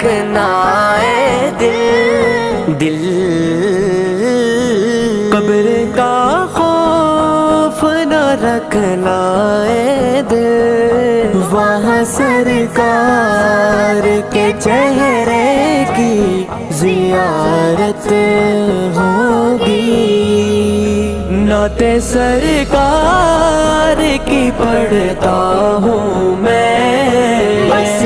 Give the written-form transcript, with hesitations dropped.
رکھنا اے دل قبر کا خوف نہ رکھنا اے دل، وہاں سرکار کے چہرے کی زیارت ہوگی، نعت سرکار کی پڑھتا ہوں میں، بس